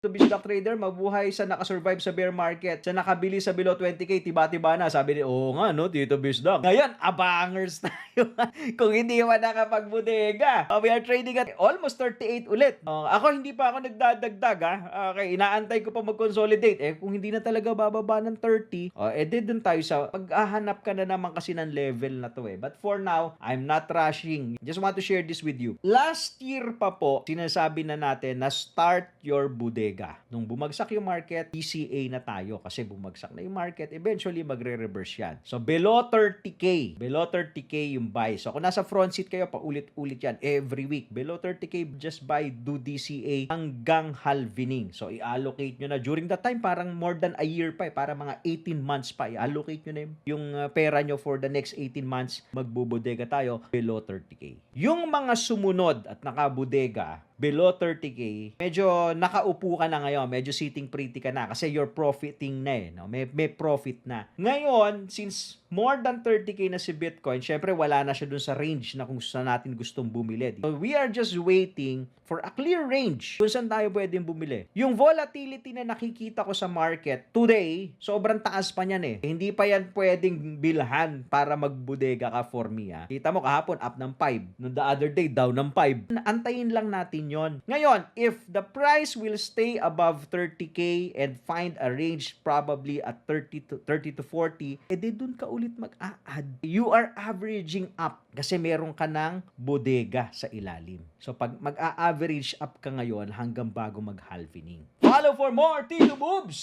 To Stock Trader, mabuhay sa nakasurvive sa bear market. Sa nakabili sa below 20K, tiba-tiba na. Sabi ni, oo nga, no, Tito Bisdak. Ngayon, abangers tayo. Kung hindi man nakapagbudega. We are trading at almost 38 ulit. Ako, hindi pa ako nagdadagdag, ha. Okay, inaantay ko pa mag-consolidate. Kung hindi na talaga bababa ng 30, dun tayo sa pag-ahanap ka na naman kasi ng level na to, But for now, I'm not rushing. Just want to share this with you. Last year pa po, sinasabi na natin na start your bodega. Nung bumagsak yung market, DCA na tayo kasi bumagsak na yung market, eventually magre-reverse yan. So below 30K yung buy. So kung nasa front seat kayo, paulit-ulit yan every week. Below 30K, just buy, do DCA hanggang halvening. So i-allocate nyo na. During that time, parang more than a year pa, para mga 18 months pa. I-allocate nyo na yung pera nyo for the next 18 months. Magbubodega tayo below 30K. Yung mga sumunod at nakabodega, below 30K, medyo nakaupo ka na ngayon, medyo sitting pretty ka na kasi you're profiting na no? May profit na. Ngayon, since more than 30K na si Bitcoin, syempre wala na siya dun sa range na kung saan natin gustong bumili. So, we are just waiting for a clear range kung saan tayo pwedeng bumili. Yung volatility na nakikita ko sa market today, sobrang taas pa niyan Hindi pa yan pwedeng bilhan para magbudega ka for me. Kita mo kahapon up ng 5. No, the other day down ng 5. Antayin lang natin yon. Ngayon, if the price will stay above 30K and find a range probably at 30 to 40, dun ka ulit mag-a-add. You are averaging up kasi meron ka ng bodega sa ilalim. So pag mag-a-average up ka ngayon hanggang bago mag-halvening. Follow for more Tito Boobs!